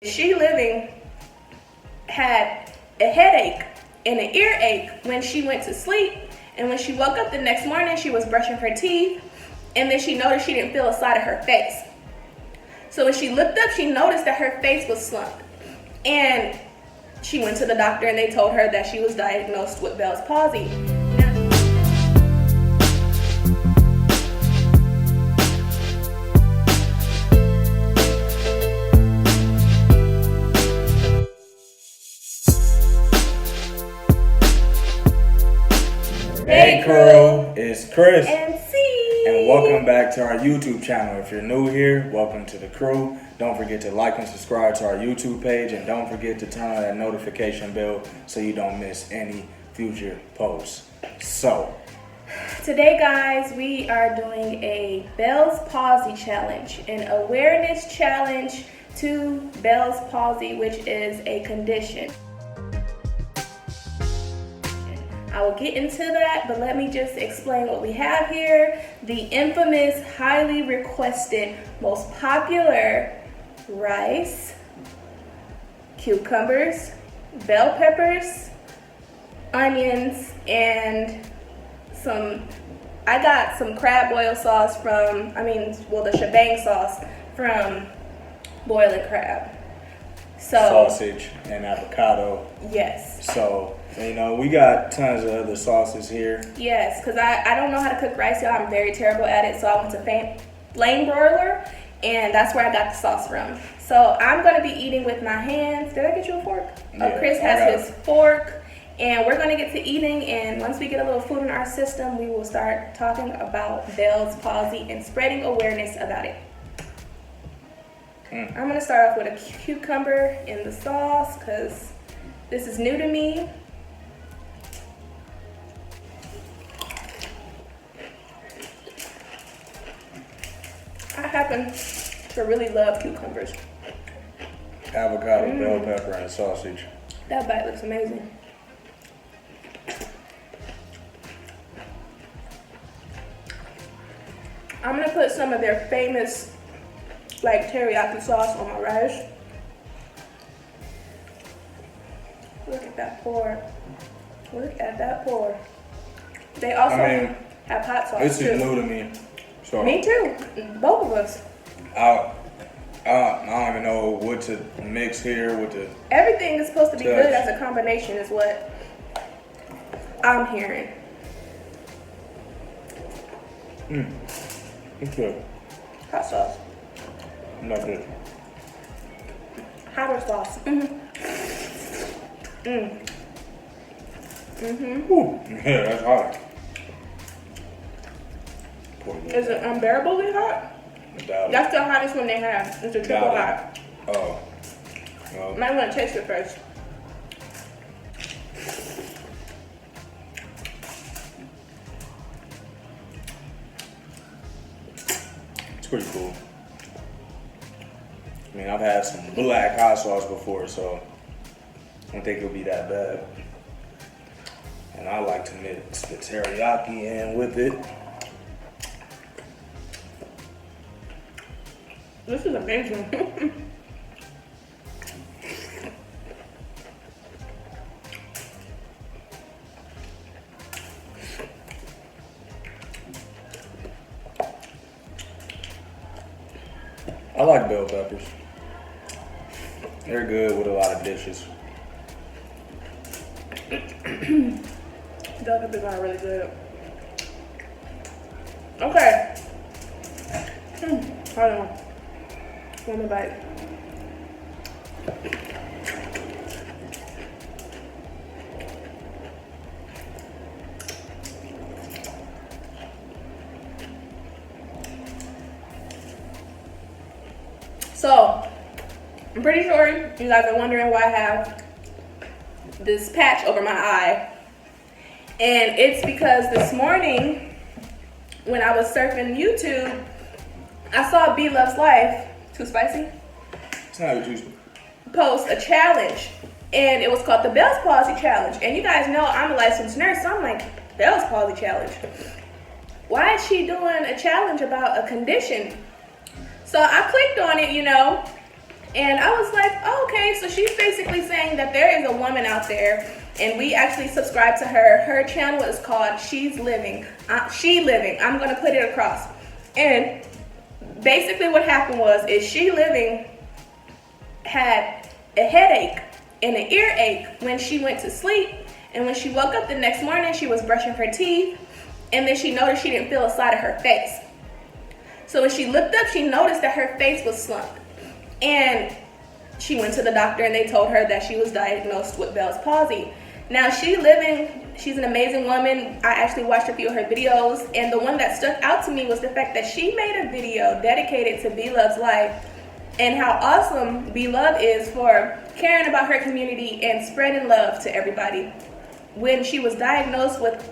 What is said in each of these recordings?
She living had a headache and an earache when she went to sleep, and when she woke up the next morning, she was brushing her teeth, and then she noticed she didn't feel a side of her face. So when she looked up, she noticed that her face was slumped, and she went to the doctor, and they told her that she was diagnosed with Bell's palsy. Hey crew, it's Chris and C. And welcome back to our YouTube channel. If you're new here, welcome to the crew. Don't forget to like and subscribe to our YouTube page, and don't forget to turn on that notification bell so you don't miss any future posts. So Today, guys, we are doing a Bell's palsy challenge, an awareness challenge to Bell's palsy, which is a condition. I will get into that, but let me just explain what we have here. The infamous, highly requested, most popular rice, cucumbers, bell peppers, onions, and I got some crab boil sauce the shebang sauce from Boiling Crab. sausage and avocado. Yes. So, we got tons of other sauces here. Yes, because I don't know how to cook rice, y'all. I'm very terrible at it. So I went to flame broiler, and that's where I got the sauce from. So I'm going to be eating with my hands. Did I get you a fork? Yeah, Chris has his fork, and we're going to get to eating. And once we get a little food in our system, we will start talking about Bell's palsy and spreading awareness about it. I'm going to start off with a cucumber in the sauce because this is new to me. I happen to really love cucumbers. Avocado, bell pepper, and sausage. That bite looks amazing. I'm gonna put some of their famous teriyaki sauce on my rice. Look at that pour. Look at that pour. They also have hot sauce This too. is new to me. So Me too. Both of us. I don't even know what to mix here with the. Everything is supposed to be good as a combination is what I'm hearing. It's good. Hot sauce. Not good. Hotter sauce. Ooh. Yeah, that's hot. Is it unbearably hot? That's the hottest one they have. It's a triple hot. Oh. Well. Might want to taste it first. It's pretty cool. I've had some black hot sauce before, so I don't think it'll be that bad. And I like to mix the teriyaki in with it. This is amazing. I like bell peppers. They're good with a lot of dishes. Bell peppers are really good. Okay. Hold on. One more bite. So, I'm pretty sure you guys are wondering why I have this patch over my eye. And it's because this morning, when I was surfing YouTube, I saw bloveslife, too spicy? It's not too spicy. Post a challenge, and it was called the Bell's Palsy Challenge. And you guys know I'm a licensed nurse, so I'm like, Bell's Palsy Challenge. Why is she doing a challenge about a condition? So I clicked on it, And I was like, oh, okay, so she's basically saying that there is a woman out there, and we actually subscribe to her. Her channel is called She's Living. She Living. I'm going to put it across. And basically what happened is She Living had a headache and an earache when she went to sleep. And when she woke up the next morning, she was brushing her teeth. And then she noticed she didn't feel a side of her face. So when she looked up, she noticed that her face was slumped. And she went to the doctor and they told her that she was diagnosed with Bell's palsy. Now she's an amazing woman. I actually watched a few of her videos, and the one that stuck out to me was the fact that she made a video dedicated to bloveslife and how awesome Love is for caring about her community and spreading love to everybody. When she was diagnosed with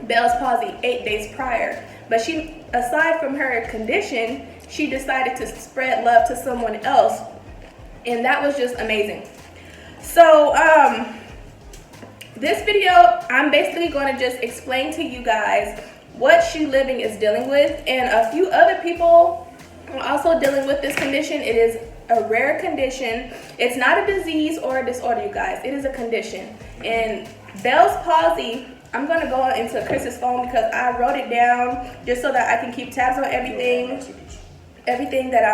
Bell's palsy 8 days prior, but she, aside from her condition, she decided to spread love to someone else, and that was just amazing. So this video, I'm basically going to just explain to you guys what She Living is dealing with, and a few other people are also dealing with this condition. It is a rare condition. It's not a disease or a disorder, you guys. It is a condition. And Bell's palsy, I'm going to go into Chris's phone because I wrote it down just so that I can keep tabs on everything that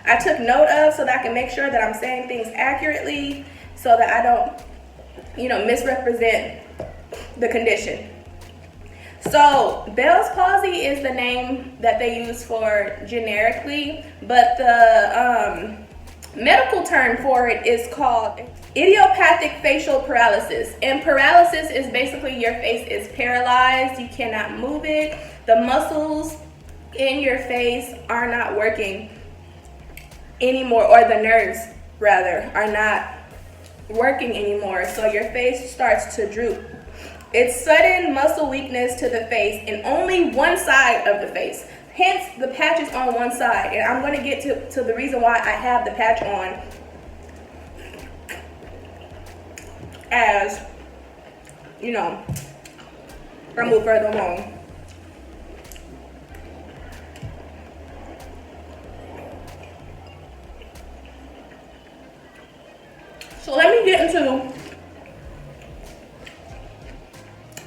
I took note of, so that I can make sure that I'm saying things accurately, so that I don't, misrepresent the condition. So Bell's palsy is the name that they use for generically, but the medical term for it is called idiopathic facial paralysis. And paralysis is basically your face is paralyzed. You cannot move it. The muscles in your face are not working anymore, or the nerves rather are not working anymore, so your face starts to droop. It's sudden muscle weakness to the face and only one side of the face, hence the patch is on one side. And I'm going to get to the reason why I have the patch on as I move further along. So let me get into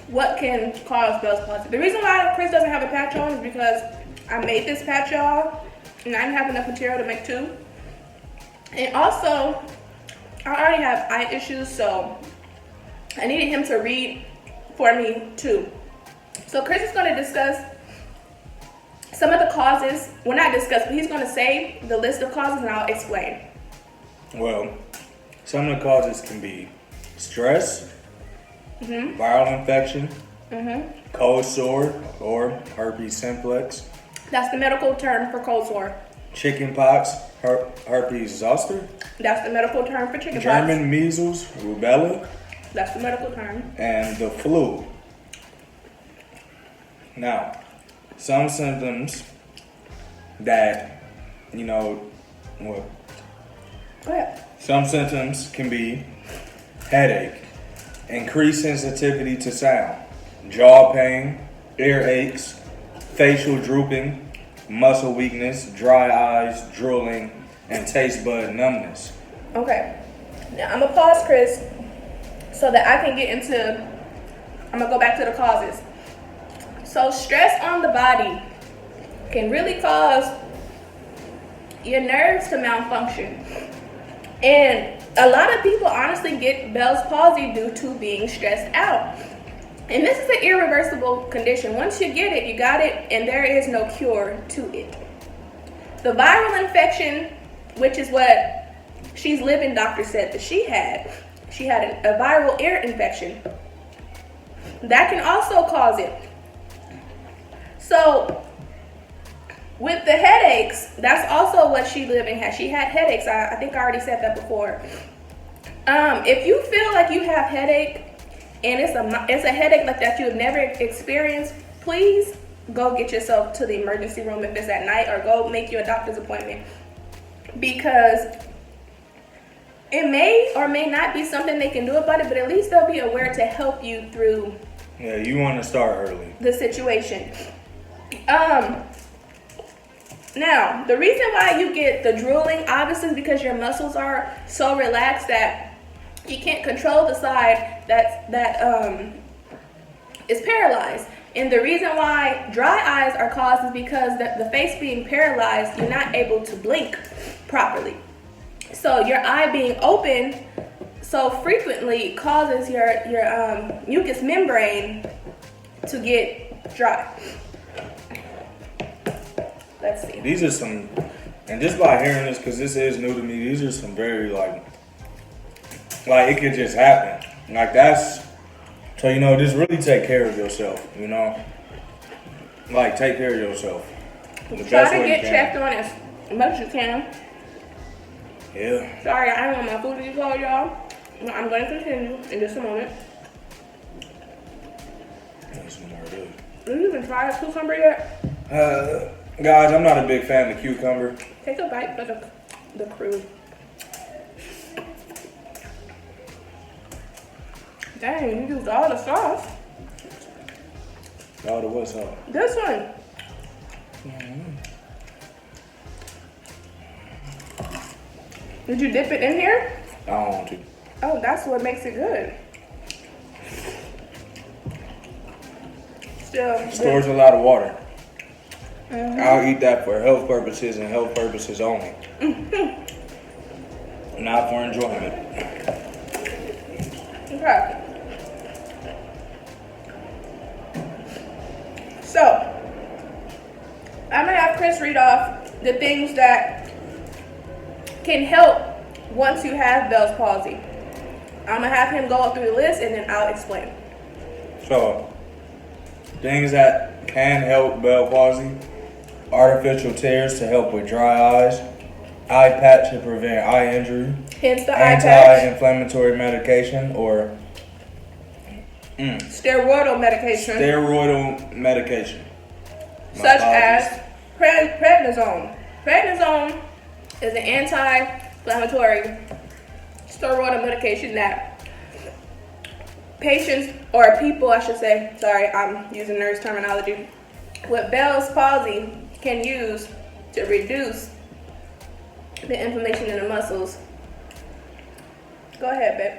what can cause Bell's palsy. The reason why Chris doesn't have a patch on is because I made this patch, y'all, and I didn't have enough material to make two. And also, I already have eye issues, so I needed him to read for me too. So Chris is going to discuss some of the causes. Well, not discuss, but he's going to say the list of causes and I'll explain. Well, some of the causes can be stress, viral infection, cold sore or herpes simplex. That's the medical term for cold sore. Chicken pox, herpes zoster. That's the medical term for chicken pox. German measles, rubella. That's the medical term. And the flu. Now, some symptoms that, Go ahead. some symptoms can be headache, increased sensitivity to sound, jaw pain, earaches, facial drooping, muscle weakness, dry eyes, drooling, and taste bud numbness. Okay. Now I'm gonna pause, Chris, so that I can get into, I'm gonna go back to the causes. So stress on the body can really cause your nerves to malfunction. And a lot of people honestly get Bell's palsy due to being stressed out. And this is an irreversible condition. Once you get it, you got it, and there is no cure to it. The viral infection, which is what She's Living doctor said that she had a viral ear infection. That can also cause it. So with the headaches, that's also what She Living had. She had headaches. I think I already said that before. If you feel like you have headache and it's a headache like that you have never experienced, please go get yourself to the emergency room if it's at night, or go make you a doctor's appointment, because it may or may not be something they can do about it, but at least they'll be aware to help you through. Yeah, you want to start early. The situation. Now, the reason why you get the drooling, obviously, is because your muscles are so relaxed that you can't control the side that is paralyzed. And the reason why dry eyes are caused is because the face being paralyzed, you're not able to blink properly. So your eye being open so frequently causes your mucous membrane to get dry. Let's see. These are some, and just by hearing this, because this is new to me, these are some very like it could just happen. Like that's, so you know, just really take care of yourself, you know? Like take care of yourself. Try to get checked on as much as you can. Yeah. Sorry, I don't want my food to be cold, y'all. I'm going to continue in just a moment. That's more good. Did you even try a cucumber yet? Guys, I'm not a big fan of cucumber. Take a bite for the crew. Dang, you used all the sauce. All the what sauce? This one. Did you dip it in here? I don't want to. Oh, that's what makes it good. Still. Stores a lot of water. I'll eat that for health purposes and health purposes only. Not for enjoyment. Okay. So, I'm gonna have Chris read off the things that can help once you have Bell's palsy. I'm gonna have him go through the list and then I'll explain. So, things that can help Bell palsy: artificial tears to help with dry eyes, eye patch to prevent eye injury, Hence the eye patch. anti-inflammatory medication or Steroidal medication. Such as prednisone. Prednisone is an anti-inflammatory steroidal medication that patients, or people I should say, sorry, I'm using nurse terminology, with Bell's palsy can use to reduce the inflammation in the muscles. Go ahead, babe.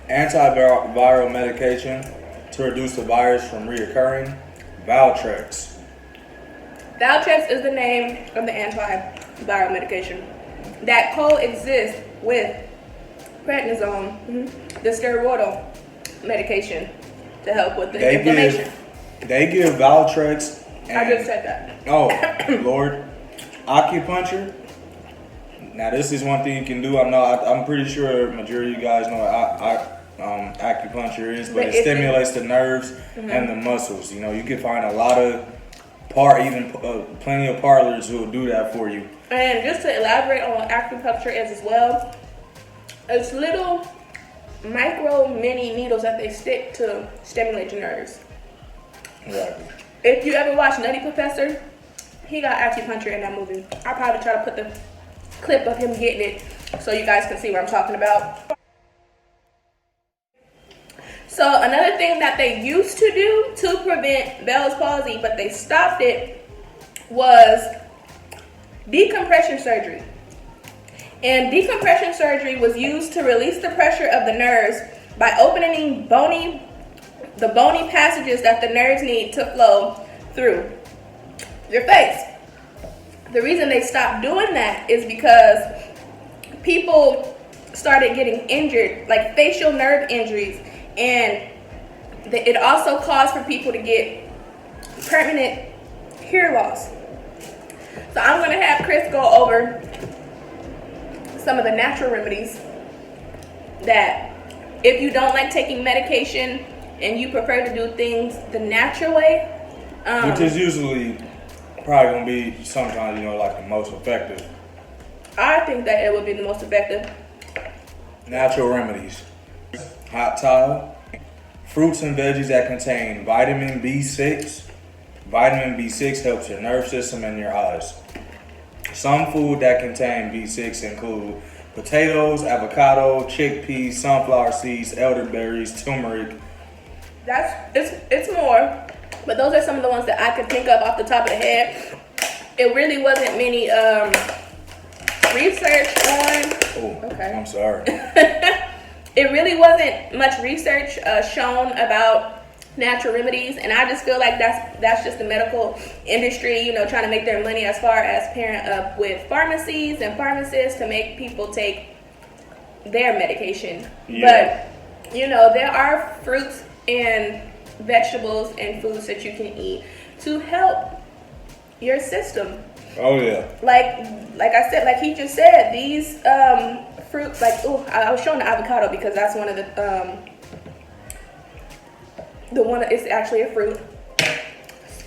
Antiviral medication to reduce the virus from reoccurring. Valtrex. Valtrex is the name of the antiviral medication that coexists with prednisone, the steroidal medication, to help with the inflammation. They give Valtrex. I just said that. Oh, Lord. Acupuncture. Now, this is one thing you can do. I'm pretty sure a majority of you guys know what acupuncture is, but it stimulates the nerves and the muscles. You know, you can find a lot of plenty of parlors who will do that for you. And just to elaborate on what acupuncture is as well, it's little micro mini needles that they stick to stimulate your nerves. Exactly. If you ever watch Nutty Professor, he got acupuncture in that movie. I'll probably try to put the clip of him getting it so you guys can see what I'm talking about. So another thing that they used to do to prevent Bell's palsy, but they stopped it, was decompression surgery. And decompression surgery was used to release the pressure of the nerves by opening the bony passages that the nerves need to flow through your face. The reason they stopped doing that is because people started getting injured, like facial nerve injuries, and it also caused for people to get permanent hear loss. So I'm going to have Chris go over some of the natural remedies that, if you don't like taking medication and you prefer to do things the natural way, which is usually probably going to be sometimes, you know, like the most effective. I think that it would be the most effective. Natural remedies: hot towel, fruits and veggies that contain vitamin B6. Vitamin B6 helps your nerve system and your eyes. Some food that contain B6 include potatoes, avocado, chickpeas, sunflower seeds, elderberries, turmeric. It's more But those are some of the ones that I could think of off the top of the head. It really wasn't many research on. Oh, okay. I'm sorry. It really wasn't much research shown about natural remedies, and I just feel like that's just the medical industry, you know, trying to make their money as far as pairing up with pharmacies and pharmacists to make people take their medication. Yeah. But you know, there are fruits and vegetables and foods that you can eat to help your system. Oh yeah. Like I said, like he just said, these fruits, like, I was showing the avocado because that's one of the one that is actually a fruit.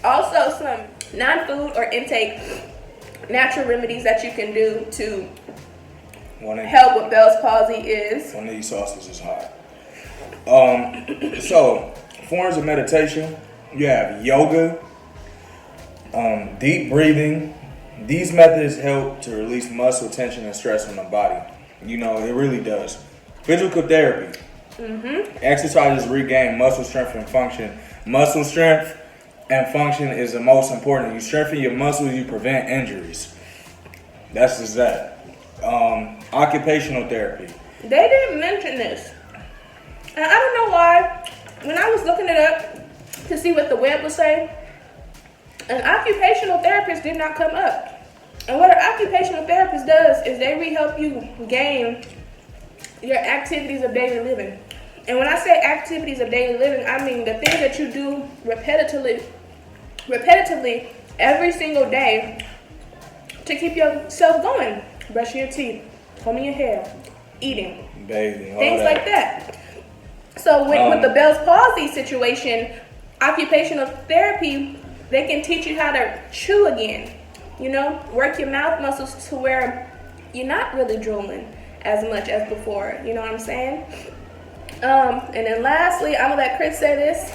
Also, some non-food or intake natural remedies that you can do to help with Bell's palsy is. One of these sauces is hot. So, forms of meditation, you have yoga, deep breathing. These methods help to release muscle tension and stress from the body. You know, it really does. Physical therapy. Exercises regain muscle strength and function. Muscle strength and function is the most important. You strengthen your muscles, you prevent injuries. That's just that. Occupational therapy. They didn't mention this. And I don't know why. When I was looking it up to see what the web was saying, an occupational therapist did not come up. And what an occupational therapist does is they help you gain your activities of daily living. And when I say activities of daily living, I mean the things that you do repetitively every single day to keep yourself going. Brushing your teeth, combing your hair, eating, bathing, things like that. So with the Bell's palsy situation, occupational therapy, they can teach you how to chew again. You know, work your mouth muscles to where you're not really drooling as much as before. You know what I'm saying? And then lastly, I'm gonna let Chris say this.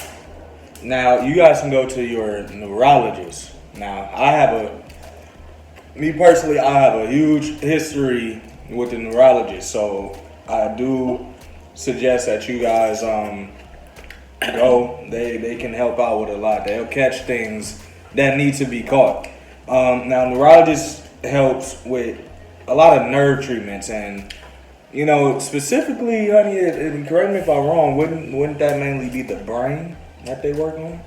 Now, you guys can go to your neurologist. Now, me personally, I have a huge history with the neurologist, so I do suggest that you guys go. They can help out with a lot. They'll catch things that need to be caught. Now, neurologist helps with a lot of nerve treatments, and you know, specifically, honey, and correct me if I'm wrong, wouldn't that mainly be the brain that they work on?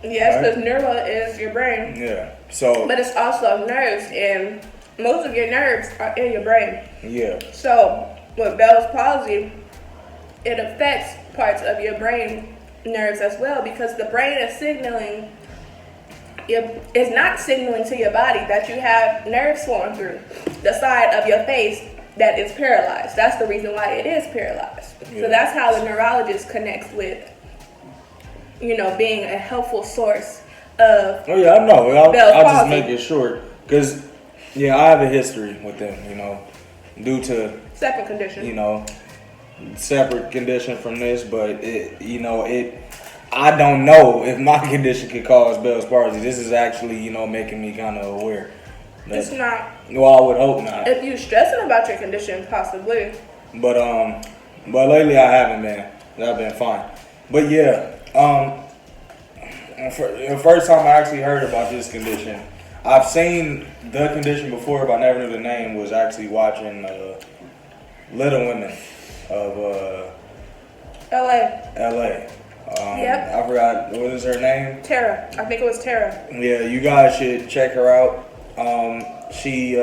Yes, because neuro is your brain. Yeah. So. But it's also nerves, and most of your nerves are in your brain. Yeah. So with Bell's palsy, it affects parts of your brain nerves as well, because the brain is signaling. It's not signaling to your body that you have nerves flowing through the side of your face that is paralyzed. That's the reason why it is paralyzed. Yeah. So that's how the neurologist connects with, you know, being a helpful source of. Oh yeah, I know. I'll just palsy. make it short, because yeah, I have a history with them. You know, due to second condition. You know, separate condition from this, but I don't know if my condition could cause Bell's palsy. This is actually, you know, making me kind of aware. It's not. Well, I would hope not. If you're stressing about your condition, possibly. But lately I haven't been. I've been fine. But yeah, for the first time I actually heard about this condition. I've seen the condition before, but I never knew the name. Was actually watching Little Women of L.A. Yep. I forgot, what is her name? Tara. I think it was Tara. Yeah, you guys should check her out. She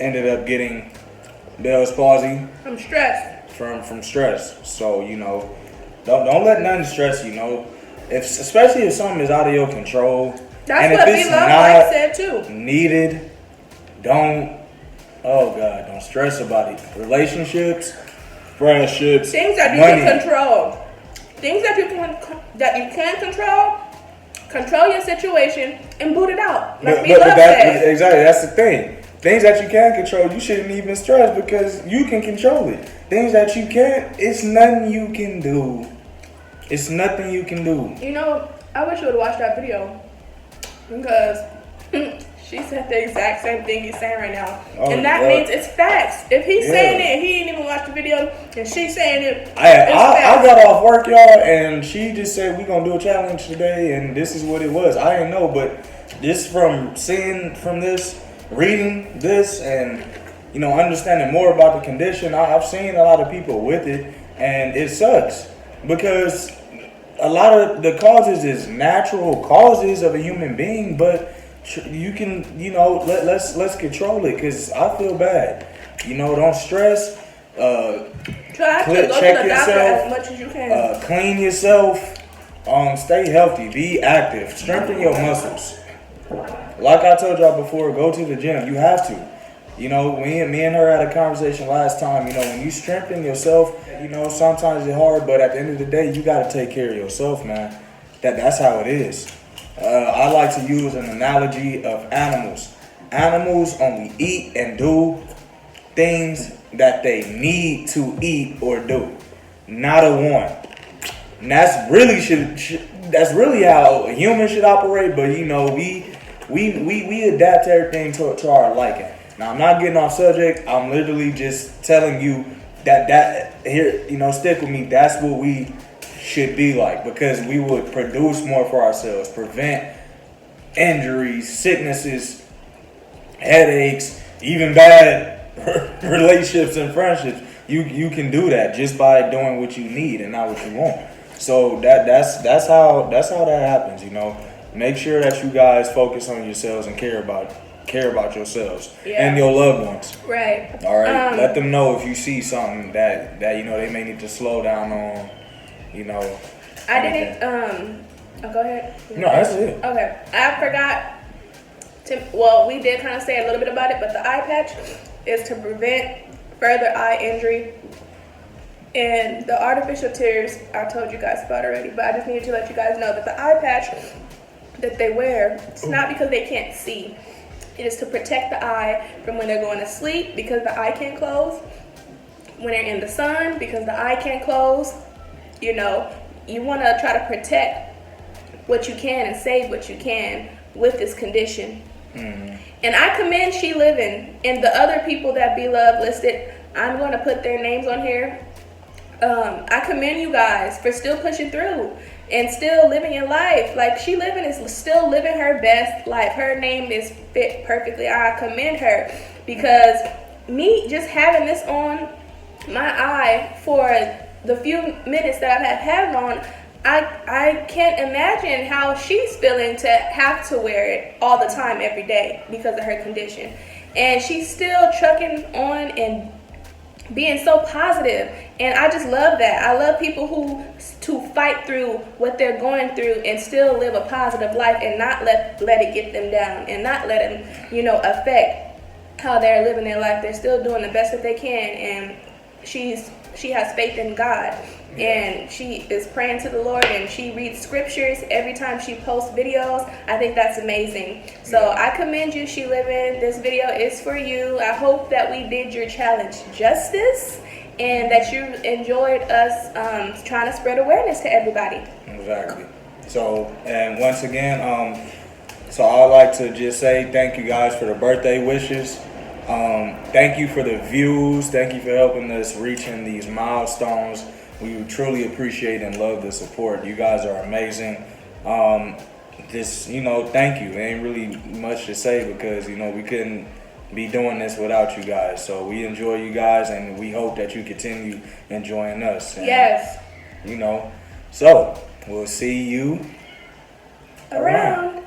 ended up getting Bell's palsy from stress. From stress. So, you know, don't let nothing stress you. Know, especially if something is out of your control. That's and what if it's Life said too. Needed, don't stress about it. Relationships, friendships, things that you money. can control. Things that you can control. Control your situation and boot it out. Like exactly, that's the thing. Things that you can control, you shouldn't even stress, because you can control it. Things that you can't, it's nothing you can do. It's nothing you can do. You know, I wish you would have watched that video, because She said the exact same thing he's saying right now. Oh, and that means it's facts. If he's saying it, he didn't even watch the video, and she's saying it. I got off work, y'all, and she just said we gonna do a challenge today, and this is what it was. I didn't know, but just from seeing from this, reading this, and understanding more about the condition, I've seen a lot of people with it, and it sucks because a lot of the causes is natural causes of a human being, but you can, let's control it, because I feel bad. Don't stress. Try to go check to the yourself, doctor as much as you can. Clean yourself. Stay healthy. Be active. Strengthen your muscles. Like I told y'all before, go to the gym. You have to. Me and her had a conversation last time. When you strengthen yourself, sometimes it's hard, but at the end of the day, you got to take care of yourself, man. That's how it is. I like to use an analogy of animals. Animals only eat and do things that they need to eat or do, not a one. And that's really how a human should operate. But we adapt everything to our liking. Now I'm not getting off subject. I'm literally just telling you that here, stick with me. That's what we should be like, because we would produce more for ourselves, prevent injuries, sicknesses, headaches, even bad relationships and friendships. You can do that just by doing what you need and not what you want. So that's how that happens. Make sure that you guys focus on yourselves and care about yourselves and your loved ones. Right. All right. Let them know if you see something that they may need to slow down on. I didn't. Go ahead. No, that's it. Okay. I forgot to. Well, we did kind of say a little bit about it, but the eye patch is to prevent further eye injury. And the artificial tears, I told you guys about already, but I just needed to let you guys know that the eye patch that they wear, it's not because they can't see. It is to protect the eye from when they're going to sleep, because the eye can't close. When they're in the sun, because the eye can't close. You want to try to protect what you can and save what you can with this condition. Mm. And I commend She Living and the other people that Be Love listed. I'm going to put their names on here. I commend you guys for still pushing through and still living your life. Like, She Living is still living her best life. Her name is fit perfectly. I commend her, because me just having this on my eye for the few minutes that I've had it on, I can't imagine how she's feeling to have to wear it all the time, every day, because of her condition. And she's still trucking on and being so positive, and I just love that. I love people who fight through what they're going through and still live a positive life, and not let it get them down, and not let them affect how they're living their life. They're still doing the best that they can, and she has faith in God, and she is praying to the Lord, and she reads scriptures every time she posts videos. I think that's amazing. So I commend you, She Living. This video is for you. I hope that we did your challenge justice, and that you enjoyed us trying to spread awareness to everybody. Exactly. So, and once again, so I'd like to just say thank you guys for the birthday wishes. Thank you for the views. Thank you for helping us reaching these milestones. We truly appreciate and love the support. You guys are amazing. Thank you. Ain't really much to say, because we couldn't be doing this without you guys. So we enjoy you guys, and we hope that you continue enjoying us. And, yes. So we'll see you around.